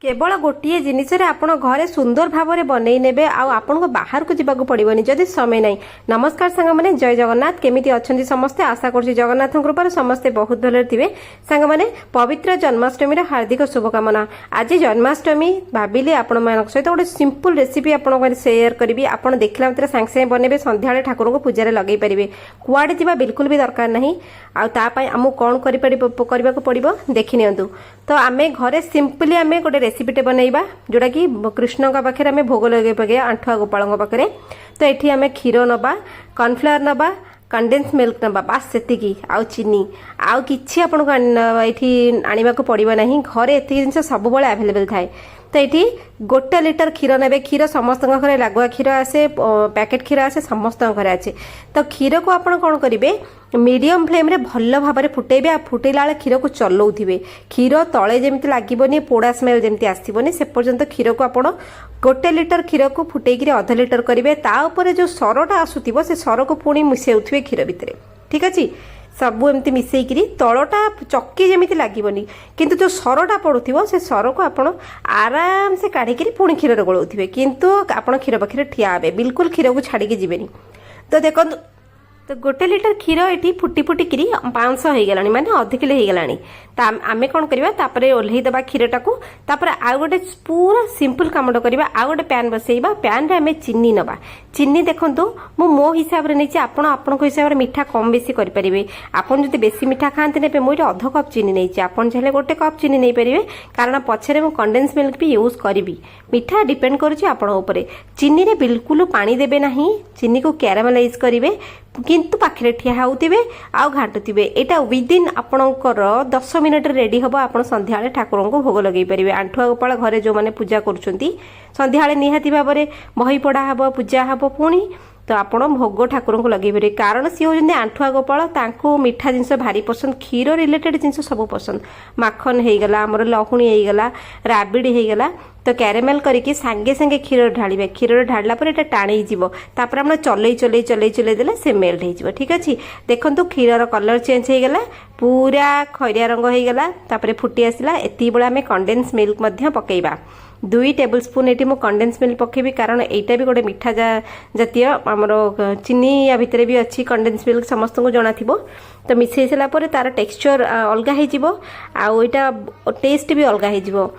केवल गोटे जिनिस आपण घरे सुंदर भाव में बनई ने आपन को बाहर को जावाक पड़ोनी जदि समय नहीं। नमस्कार सांग मैंने जय जगन्नाथ केमिति अच्छी समस्ते आशा कर जगन्नाथ कृपार समस्ते बहुत भले थे। सांग मैंने पवित्र जन्माष्टमी हार्दिक शुभकामना। आज जन्माष्टमी भाविली आपण सहित गोटे सिंपल रेसिपी आपन सेयार करी आप देखला मतलब सांगे सांगे बनइबे संध्या ठाकुर को पूजा लगे पारे कुआड़े जा बिल्कुल भी दरकार नहीं। आमको कौन करने पड़ो देखी नियंतु। तो आम घरे सिंपली आम गोटे रेसिपीटे बनइबा जोटा कि कृष्ण पाखे आम भोग लगे पके आंठुआ गोपाल पाखे। तो ये आम क्षीर नबा कॉर्नफ्लावर नबा कंडेन्स मिल्क नबा बास सेतिकी आउ चीनी आउ किछि आपनको एठी आनिबाको पड़िबो नाही। घरे एति जिंस सब बेले अवेलेबल थाए। तो ये 1 लिटर क्षीर ने क्षीर समस्त घरे लगुआ क्षीर आसे पैकेट क्षीर आसे समस्त घरे आसे। तो क्षीर को आप कौन करेंगे मीडियम फ्लेम रे भल भाव में फुटेबे आ फुटेला बेले क्षीर को चलाउथिबे। क्षीर तले जमी लागोनी पोड़ा स्मेल जमी आसबनी से पर्यंत क्षीर को आप 1 लिटर क्षीर को फुटेक अध लिटर करेंगे। तापर जो सरटा आसुव से सर को पुणी मिसेउथिबे क्षीर भितर। ठीक अच्छे सबू एमती मिसेकरी तलटा चक्की जमी लगनी किंतु जो सरटा पड़ुथिबो से सर को आपण आराम से काढ़ी पुणी क्षीर गोलाउथिबे किंतु आपण क्षीर पाखे ठिया हेबे बिल्कुल क्षीर को छाड़ी जीवेनी। तो देखो तो 1 लिटर क्षीर ये फुटी फुटिकी 500 हो गलानी माने अधिक किलो हो गलानी। तो आम कौन करवा तापर ओल्लईदेवा क्षीरटा को तापर आउ गोटे पूरा सिंपल कामटा करवा आउ गोटे पैन बसैबा पैन रे आम चीनी नबा। चीनी देखंतु मो हिसाब रे नहीं आपण हिसाब रे मीठा कम बेसी करि परिबे। आपण जदि बेसी मीठा खांते ने मुझे अध कप चीनी नहीं आपण चाहे 1 कप चीनी नहीं पारे कारण पछरे मु कंडेन्स मिल्क भी यूज करी। मीठा डिपेंड करुछि आपण ऊपर। चीनी रे बिल्कुल पानी देबे नाही चीनी को कैरामेलाइज करिवे किंतु पाखे ठिया होते आउ घाटुवे। यहाँ विदिन आपणकर 10 मिनट रेडी हम आप संध्या ठाकुर को भोग लगे पारे। आंठुआ गोपाल घरे जो मैंने पूजा करुँच संध्या निहाती भाव में बही पढ़ा हम पूजा हम पुणी तो आप भोग ठाकुर को लगे पारे कारण सी होती आंठुआ गोपाल तांको मीठा जिनस भारी पसंद क्षीर रिलेटेड जिनस सब पसंद माखन होगला आमर लहुणी होगला राबिड़ी होगला। तो कैरेमेल करके सांगे सांगे क्षीर ढालिबे क्षीर ढाला पर एटा टाणी जीवो तापर हम चलई चलई चलई चलई देले से मेल्ट हो जीवो। ठीक अच्छे देखंतु क्षीर कलर चेंज हो गला पूरा खैरिया रंग हो गला तापर फुटी आसला। एती बेला आमे कंडेन्स मिल्क मध्य पकेइबा 2 टेबल स्पून ये कंडेन्स मिल्क पकेबी कारण एटा भी गोटे मीठा जातीय आमर चीनी या भितर भी अच्छी कंडेन्स मिल्क समस्त को जना थिबो। तो मिसई सारा पर तार टेक्सचर अलगा हो जीवो आउ एटा टेस्ट भी अलगा हो जीवो।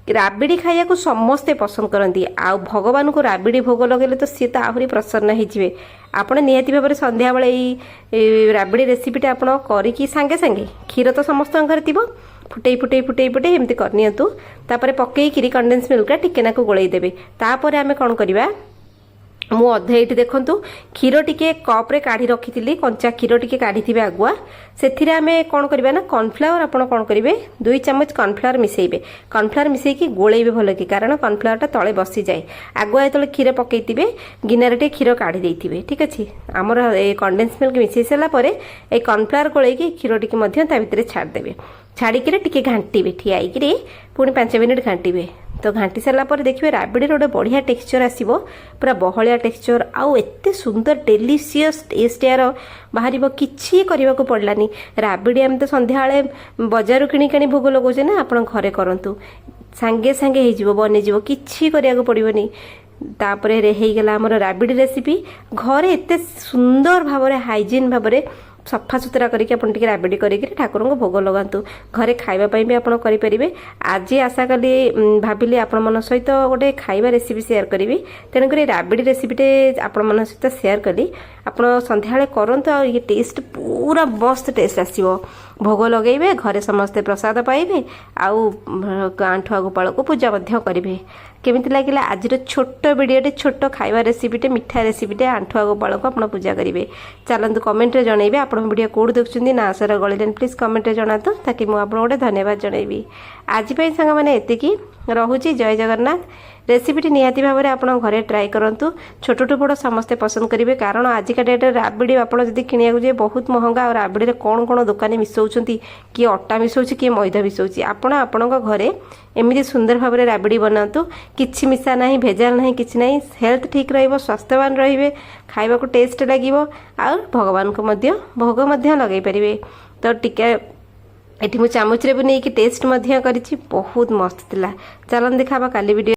राबिड़ी खाया को समस्ते पसंद करती आउ भगवान को राबिड़ी भोग लगे तो सी तो आहरी प्रसन्न होइजिवे। आपण निहाती भाव में संध्या बेले राबिड़ी रेसिपीटा आपण करिकी सांगे सांगे क्षीर तो समस्त घर थी फुटई फुटई फुटई फुटई एमती करनियंतु तापर पकईकरी कंडेन्स मिल्क टिके नाकु गोलई देबे। तापर आमे कोन करबा मु अधे ये देखु क्षीर टिके कप्रे काढ़ी रखी कंचा क्षीर टिके काढ़ी थे आगुआ से आम कौन करवा ना कॉर्नफ्लावर आप कौन करेंगे 2 चामच कॉर्नफ्लावर मिसेबे। कॉर्नफ्लावर मिसेकी गोलेबे भल कि कारण कॉर्नफ्लावर तले बसी जाए आगुआ जो क्षीर पकई गिनारे टे क्षीर काढ़ी देते। ठीक अच्छे आमर कंडेन्स मिल्क मिसई सारापर ये कॉर्नफ्लावर गोलैकी क्षीर टिके भितर छाड़देवे छाड़िकी टिके घांटे ठिया पुणी 5 मिनिट घांटे। तो घांटी सारा पर देखिए राबिड़ी गोटे बढ़िया टेक्सचर आसो पूरा बहलिया टेक्सचर आउ एते सुंदर डेलीशियस टेस्ट यार बाहर किसी करने को पड़लानी। राबिड़ी आम तो संध्या बजार किणी भोग लगौचे ना आप घरे करूँ सांगे सांगे हो बनीज किसी करने पड़ोनी। तापर होगला आमर राबिड़ी रेसिपी घरे एते सुंदर भाव में हाइजीन भाव में सफा सुतरा करके राबिड़ी करके ठाकुर को भोग लगातु घरे खावाई भी आप करें। आज आशा कली भाविली आपण मन सहित गोटे खाଇବା रेसिपी सेयार करी तेणुक राबिड़ी रेसिपीटे आपण मन सहित सेयार कली आप संध्या करंतु आ ये टेस्ट पूरा मस्त टेस्ट आसो भोग लगेबे घरे समस्ते प्रसाद पाइबे आउ आंठुआ गोपाल को पूजा करेंगे। केमिति लागिला आज छोट वीडियोटे छोट खाଇବା रेसिपीटे मीठा रेसिपीटे आंठुआ गोपाल को आप पूजा करेंगे। चलतु कमेंट रे जनइबे आप वीडियो कौट देखुं ना आशा गलिलेन प्लीज कमेंट रे जनातु ताकि मुझे गोटे धन्यवाद जनइबी। आज सांग मैंने एतिकी रहुची जय जगन्नाथ। रेसिपीटी निहाती भाव में आप घरे ट्राए करूँ छोटू बड़ समस्ते पसंद करेंगे कारण आजिका डेट्रे राबिड़ी आप किणा जाए बहुत महंगा और राबिड़ी कौन कौन दुकानी मिसौं किए अटा मिसौं किए मैदा मिसौं आपण घरे एमती सुंदर भाव में राबिड़ी बनातु किछि मिसा ना भेजाल ना कि ना हेल्थ ठीक रहिबो स्वास्थ्यवान रहिबे खाइबा को टेस्ट लागिबो और भगवान को भोग लगे पारे। तो टिके एठी मु चामच रे भी नहीं कि टेस्ट मध्य करिछि बहुत मस्त थिला। चलन देखा काली वीडियो।